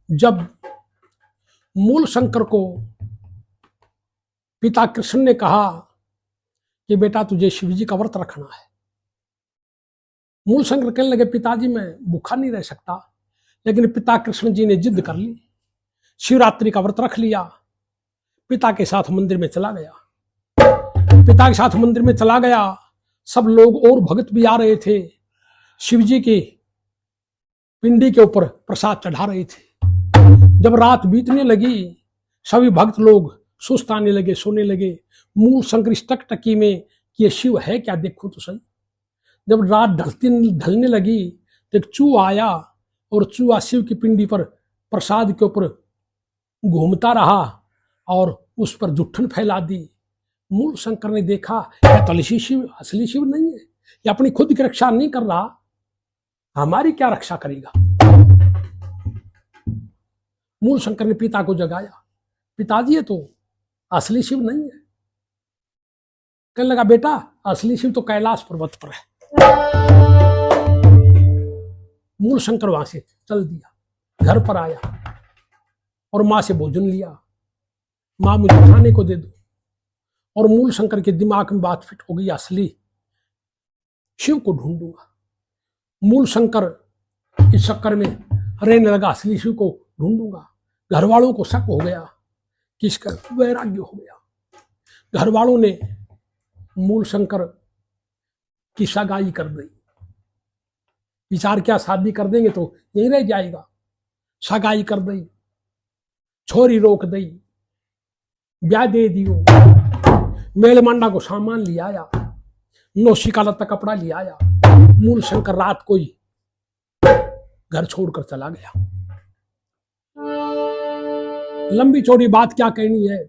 जब मूल शंकर को पिता कृष्ण ने कहा कि बेटा तुझे शिव जी का व्रत रखना है, मूल शंकर कहने लगे पिताजी मैं भूखा नहीं रह सकता, लेकिन पिता कृष्ण जी ने जिद कर ली, शिवरात्रि का व्रत रख लिया। पिता के साथ मंदिर में चला गया, पिता के साथ मंदिर में चला गया। सब लोग और भगत भी आ रहे थे, शिव जी के पिंडी के ऊपर प्रसाद चढ़ा रहे थे। जब रात बीतने लगी, सभी भक्त लोग सुस्त आने लगे, सोने लगे। मूल शंकर इस टकटकी में कि ये शिव है क्या, देखो तो सही। जब रात ढलने लगी तो एक चूहा आया और चूहा शिव की पिंडी पर प्रसाद के ऊपर घूमता रहा और उस पर जुट्ठन फैला दी। मूल शंकर ने देखा यह तो असली शिव नहीं है, ये अपनी खुद की रक्षा नहीं कर रहा, हमारी क्या रक्षा करेगा। मूल शंकर ने पिता को जगाया, पिताजी ये तो असली शिव नहीं है। कहने लगा बेटा असली शिव तो कैलाश पर्वत पर है। मूल शंकर वहां से चल दिया, घर पर आया और मां से भोजन लिया, मां मुझे खाने को दे दो। और मूल शंकर के दिमाग में बात फिट हो गई, असली शिव को ढूंढूंगा। मूल शंकर इस चक्कर में रहने लगा, असली शिव को ढूंढूंगा। घर वालों को शक हो गया कि इसका वैराग्य हो गया। घर वालों ने मूल शंकर की सगाई कर दी। विचार क्या, शादी कर देंगे तो यहीं रह जाएगा। सगाई कर दी, छोरी रोक दी, ब्याह दे दियो। मेल मांडा को सामान ले आया, नौशी का लत्ता कपड़ा ले आया। मूल शंकर रात को ही घर छोड़कर चला गया। लंबी चौड़ी बात क्या कहनी है,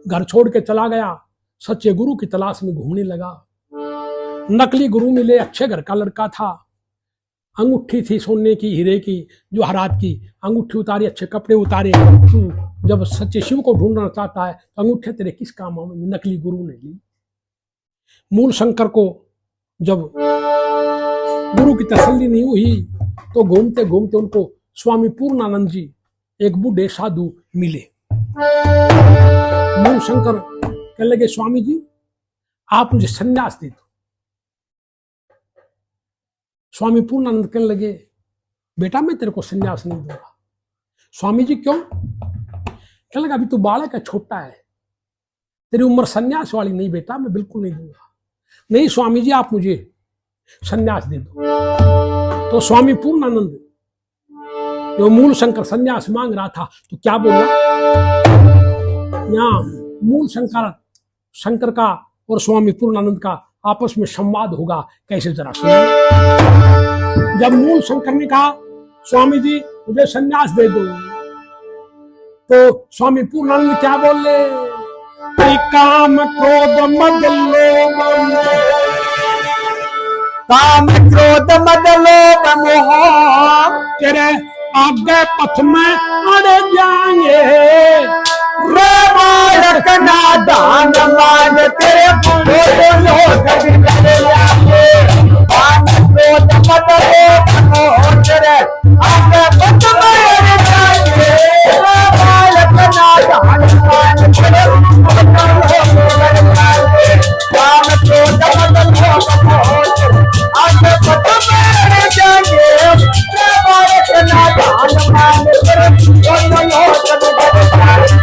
घर छोड़ के चला गया। सच्चे गुरु की तलाश में घूमने लगा। नकली गुरु मिले, अच्छे घर का लड़का था, अंगूठी थी सोने की, हीरे की, जवाहरात की। अंगूठी उतारी, अच्छे कपड़े उतारे। जब सच्चे शिव को ढूंढना चाहता है तो अंगूठे तेरे किस काम आएंगे, नकली गुरु ने ली। मूल शंकर को जब गुरु की तसल्ली नहीं हुई तो घूमते घूमते उनको स्वामी पूर्णानंद जी एक बूढ़े साधु मिले। मूल शंकर कहने लगे स्वामी जी आप मुझे संन्यास दे दो। स्वामी पूर्णानंद कहने लगे बेटा मैं तेरे को संन्यास नहीं दूंगा। स्वामी जी क्यों? कहने लगा अभी तू बालक है, छोटा है, तेरी उम्र संन्यास वाली नहीं बेटा, मैं बिल्कुल नहीं दूंगा। नहीं स्वामी जी आप मुझे संन्यास दे दो। तो स्वामी पूर्णानंद जो मूल शंकर संन्यास मांग रहा था तो क्या बोला, यहाँ मूल शंकर का और स्वामी पूर्णानंद का आपस में संवाद होगा, कैसे जरा सुनिए। जब मूल शंकर ने कहा स्वामी जी मुझे संन्यास दे दो, तो स्वामी पूर्णानंद क्या बोले, काम क्रोध मद लोभ, काम क्रोध मद लोभ मोह तेरे आगे पथ में अड़ जाएंगे। रे बालक नादान मान तेरे बोलो लोग बिगड़ जाएंगे। काम क्रोध मद लोभ मोह तेरे आगे पथ में अड़ जाएंगे। रे बालक नादान मान तेरे बोलो लोग बिगड़ जाएंगे। काम क्रोध मद लोभ मोह आगे पथ में अड़ जाएंगे। रे बालक नादान मान तेरे बोलो लोग बिगड़ जाएंगे।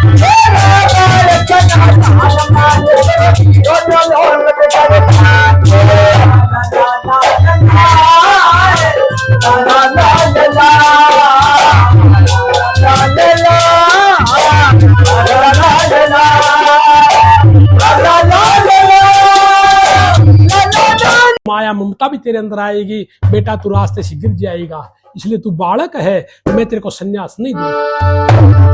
माया ममता भी तेरे अंदर आएगी, बेटा तू रास्ते से गिर जाएगा, इसलिए तू बालक है, मैं तेरे को संन्यास नहीं दूंगा।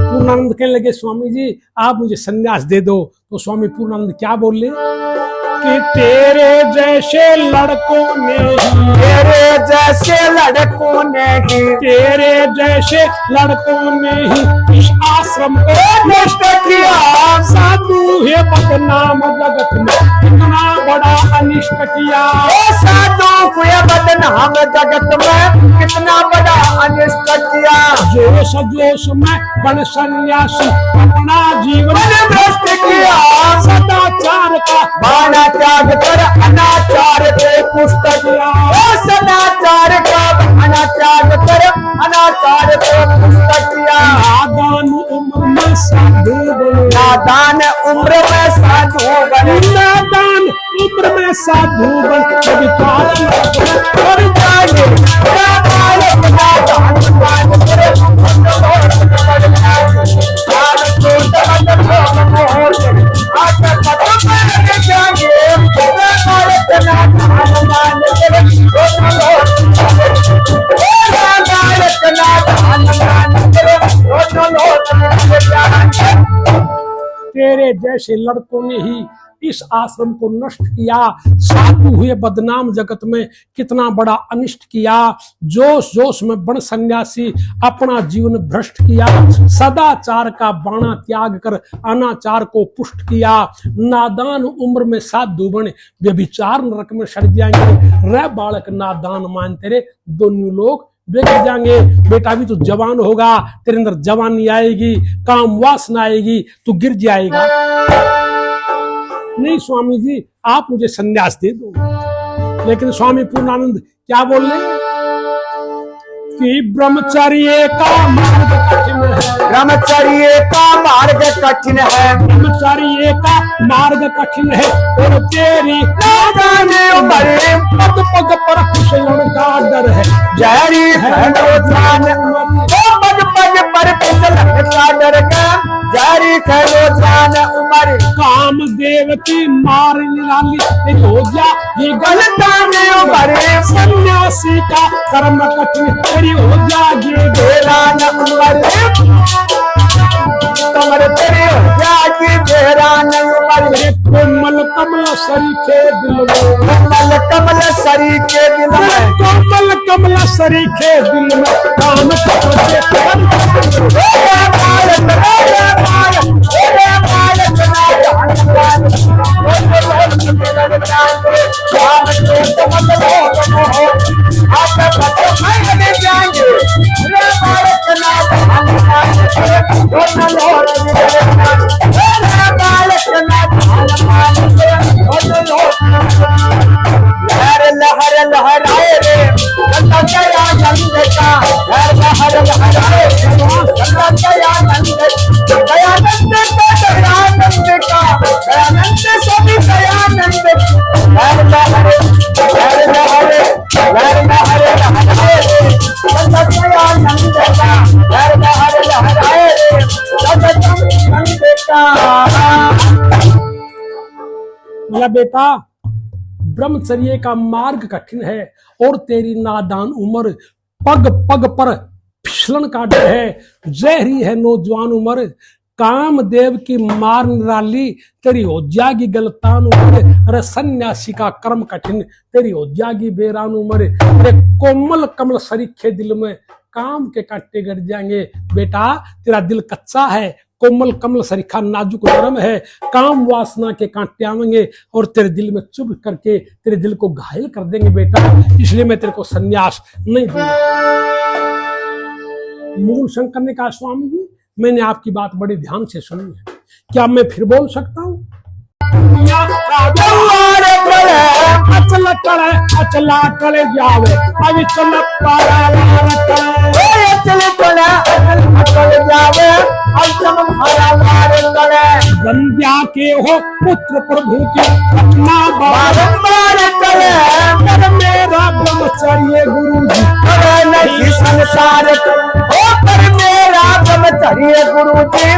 पूर्णानंद कहने लगे स्वामी जी आप मुझे संन्यास दे दो। तो स्वामी पूर्णानंद क्या बोले कि तेरे जैसे लड़कों ने ही इस आश्रम को नष्ट किया। साधु है बदनाम जगत में कितना बड़ा अनिष्ट किया। साधु है बदनाम जगत में कितना बड़ा अनिष्ट किया। जोश जोश में बन सन्यासी अपना जीवन भ्रष्ट किया, सदाचार का बाणा त्याग कर अनाचार को पुष्ट किया। सदाचार का बाणा त्याग कर अनाचार को पुष्ट किया। नादान उम्र में साधु बने, नादान उम्र में साधु बने, नादान उम्र में साधु बन विचार और जाने नादान नादान करे आका पता में जाने नादान नादान करे तेरे जैसे लड़कों ने ही इस आश्रम को नष्ट किया, साधु हुए बदनाम जगत में कितना बड़ा अनिष्ट किया। जोश जोश में बन सन्यासी अपना जीवन भ्रष्ट किया, सदाचार का बाणा त्याग कर अनाचार को पुष्ट किया। नादान उम्र में साधु बन व्यभिचार नरक में सड़ जाएंगे। रह बालक नादान मान तेरे दोनों लोग बिगड़ जाएंगे। बेटा भी तू जवान होगा, तेरे अंदर जवानी आएगी, काम वासना आएगी, तू गिर जाएगा। नहीं स्वामी जी आप मुझे संन्यास दे दो। लेकिन स्वामी पूर्णानंद क्या बोल रहे कि ब्रह्मचर्य का मार्ग कठिन है, ब्रह्मचर्य का मार्ग कठिन है, ब्रह्मचर्य का मार्ग कठिन है और तेरी नादाने उम्र पग पग पर फिसलन का डर है। जहरी है रोजान पग पग पर फिसलन का डर का, जहरी है रोजान उम्र कामदेव की मार निराली हो जा ये गलताने उम्र सन्यासी का कर्म कठिन तेरी हो जागी बेरान उम्र कमर तेरी हो जागी बेरान उम्र कोमल कमल सरी के दिल में, कमल कमल सरी के दिल में, कोमल कमल सरी के दिल में काम लहर लहराए रे गंगा गया नंद का, लहर लहराए गंगा गया नंद, दयानंद का दयानंद का दयानंद सभी दयानंद। लहर लहर लहर लहर लहर लहर लहराए रे गंगा गया नंद का, लहर लहर लहराए रे गंगा नंद का। मेरा बेटा ब्रह्मचर्य का मार्ग कठिन है और तेरी नादान उम्र पग पग पर फिसलन का डर है। जहरी है नौजवान उम्र कामदेव की मार निराली तेरी हो जागी गलतान उम्र। अरे सन्यासी का कर्म कठिन तेरी हो जागी बेरान उम्र। अरे कोमल कमल सरीखे दिल में काम के कांटे गड़ जाएंगे। बेटा तेरा दिल कच्चा है, कोमल कमल सरीखा नाजुक नरम है, काम वासना के कांटे आवेंगे और तेरे दिल में चुभ करके तेरे दिल को घायल कर देंगे बेटा, इसलिए मैं तेरे को संन्यास नहीं दूंगा। मूल शंकर ने कहा स्वामी जी मैंने आपकी बात बड़े ध्यान से सुनी है, क्या मैं फिर बोल सकता हूँ? अचला कले जावे अभी चल जावे गंध्या के हो पुत्र प्रभु के अपना बारंबार करे मेरा ब्रह्मचर्य गुरु जी नहीं संसार हो पर मेरा ब्रह्मचर्य गुरु जी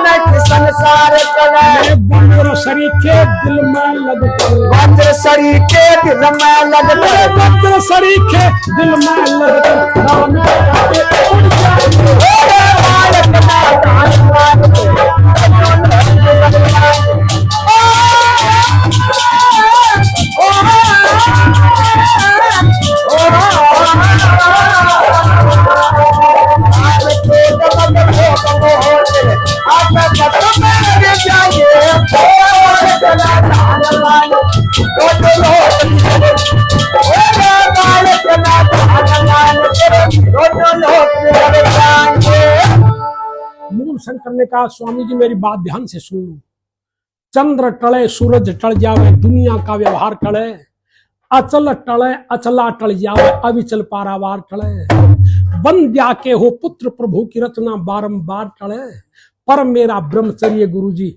नहीं संसार करे। वज्र शरीर के दिल में लग वज्र शरीर के दिल में लग वज्र शरीर के दिल में शंकर ने कहा, स्वामी जी मेरी बात ध्यान से सुन लो। चंद्र टले सूरज टल जावे, दुनिया का व्यवहार टले, अचल टले अचला टल जावे, अविचल पारावार टले। वंद्या के हो पुत्र प्रभु की रचना बारंबार टले, पर मेरा ब्रह्मचर्य गुरुजी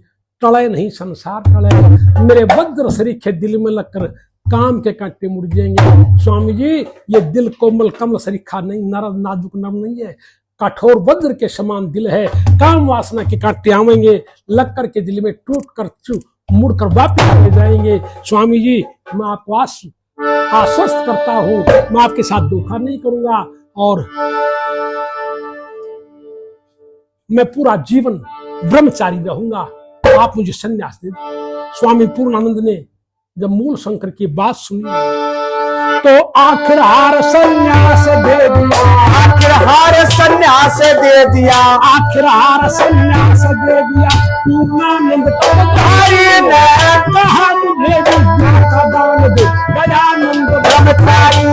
टले नहीं संसार टले। मेरे वज्र सरीखे दिल में लगकर काम के कांटे मुड़ जाएंगे। स्वामी जी ये दिल कोमल कमल सरीखा नहीं, नरम नाजुक नम नहीं है, कठोर वज्र के समान दिल है। काम वासना के कांटे आवेंगे, लक्कर के दिल में टूट कर मुड़कर वापिस आ जाएंगे। स्वामी जी मैं आपको आश्वस्त करता हूँ, मैं आपके साथ धोखा नहीं करूंगा और मैं पूरा जीवन ब्रह्मचारी रहूंगा। आप मुझे संन्यास दे दो। स्वामी पूर्णानंद ने जब मूल शंकर की बात सुनी तो आखिर हार संन्यास दे दिया, आखिर हार संन्यास दे दिया, आखिर हार संन्यास दे दिया। पूर्णानंद तपधारी ने कहा मुझे विद्या का दान दे, दयानंद ब्रह्मचारी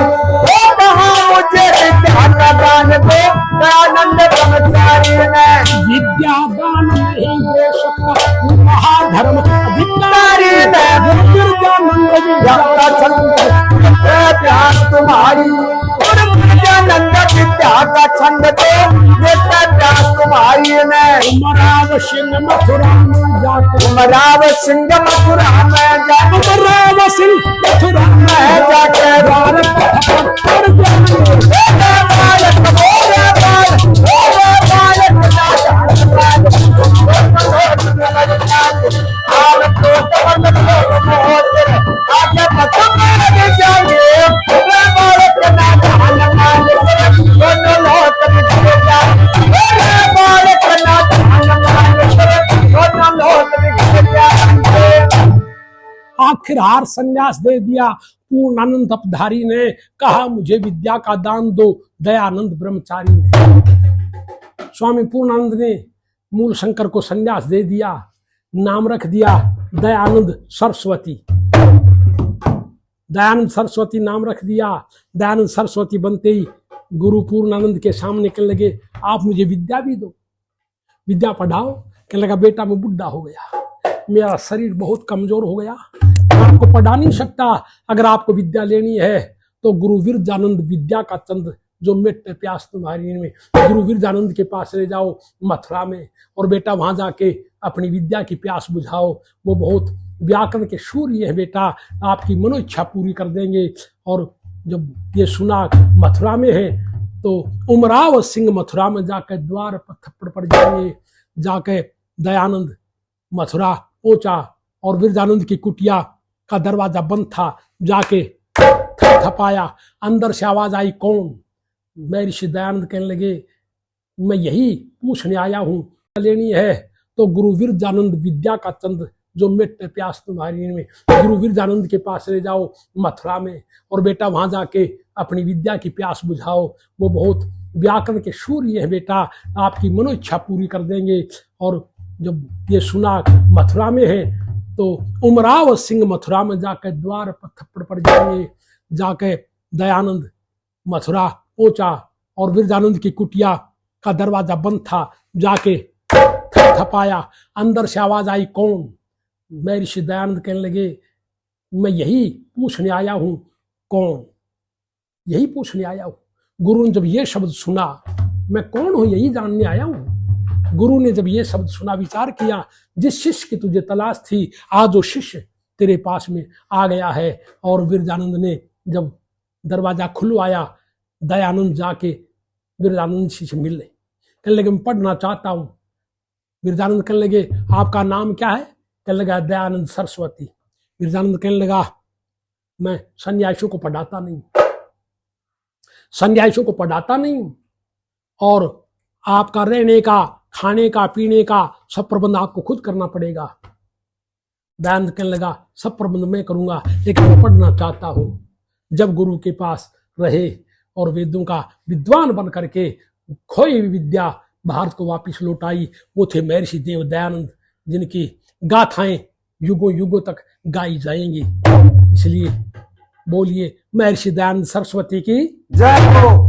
कहा मुझे विद्या का दान दे, दयानंद ब्रह्मचारी ने। विद्या दान नहीं दे सकता महाधर्म अधिकारी ने, प्यास तुम्हारी गिरजानंद विद्या का छंद तो देता प्यास तुम्हारी ने। उमराव सिंह मथुरा में जाके, उमराव सिंह मथुरा में जाके, उमराव सिंह मथुरा में जाके द्वार पर आखिर हार संन्यास दे दिया। पूर्णानंद तपधारी ने कहा मुझे विद्या का दान दो, दयानंद ब्रह्मचारी ने। स्वामी पूर्णानंद ने मूल शंकर को संन्यास दे दिया, नाम रख दिया दयानंद सरस्वती। दयानंद सरस्वती नाम रख दिया। दयानंद सरस्वती बनते ही गुरु पूर्णानंद के सामने कहने लगे, आप मुझे विद्या भी दो, विद्या पढ़ाओ। कहने लगा, बेटा मैं बुढ़ा हो गया, मेरा शरीर बहुत कमजोर हो गया, आपको पढ़ा नहीं सकता। अगर आपको विद्या लेनी है तो गुरु विरजानंद विद्या का चंद जो मिट्टे प्यास तुम्हारी में, गुरु विरजानंद के पास ले जाओ मथुरा में, और बेटा वहां जाके अपनी विद्या की प्यास बुझाओ। वो बहुत व्याकरण के सूर्य है बेटा, आपकी मनोइच्छा पूरी कर देंगे। और जब ये सुना मथुरा में है तो उमराव सिंह मथुरा में जाकर द्वार पर थप्पड़ पड़ जाएंगे। जाके दयानंद मथुरा पहुंचा और विरजानंद की कुटिया का दरवाजा बंद था। जाके थपाया, अंदर से आवाज आई, कौन? मैं ऋषि दयानंद कहने लगे, मैं यही पूछने आया हूं, लेनी है तो गुरु विरजानंद विद्या का चंद जो मिट्टे प्यास तुम्हारी में, गुरु विरजानंद के पास ले जाओ मथुरा में, और बेटा वहां जाके अपनी विद्या की प्यास बुझाओ। वो बहुत व्याकरण के सूर्य है बेटा, आपकी मनोइच्छा पूरी कर देंगे। और जब ये सुना मथुरा में है तो उमराव सिंह मथुरा में जाकर द्वार पर थप्पड़ पड़ जाएंगे। जाके दयानंद मथुरा पहुंचा और विरजानंद की कुटिया का दरवाजा बंद था। जाके थपाया, अंदर से आवाज आई, कौन? मैं ऋषि दयानंद कहने लगे, मैं यही पूछने आया हूं, कौन? यही पूछने आया हूं। गुरु ने जब ये शब्द सुना, मैं कौन हूं यही जानने आया हूं। गुरु ने जब ये शब्द सुना, विचार किया, जिस शिष्य की तुझे तलाश थी, आज वो शिष्य तेरे पास में आ गया है। और विरजानंद ने जब दरवाजा खुलवाया, दयानंद जाके विरजानंद से मिले, कहने लगे, मैं पढ़ना चाहता हूं। विरजानंद कहने लगे, आपका नाम क्या है? कहने लगा, दयानंद सरस्वती। विरजानंद कहने लगा, मैं सन्यासियों को पढ़ाता नहीं, सन्यासियों को पढ़ाता नहीं, और आपका रहने का, खाने का, पीने का सब प्रबंध आपको खुद करना पड़ेगा। दयानंद कहने लगा, सब प्रबंध मैं करूंगा, लेकिन मैं पढ़ना चाहता हूं। जब गुरु के पास रहे और वेदों का विद्वान बन करके खोई हुई विद्या भारत को वापिस लौटाई, वो थे महर्षि देव दयानंद, जिनकी गाथाएं युगों युगों तक गाई जाएंगी। इसलिए बोलिए महर्षि दयानंद सरस्वती की जय हो।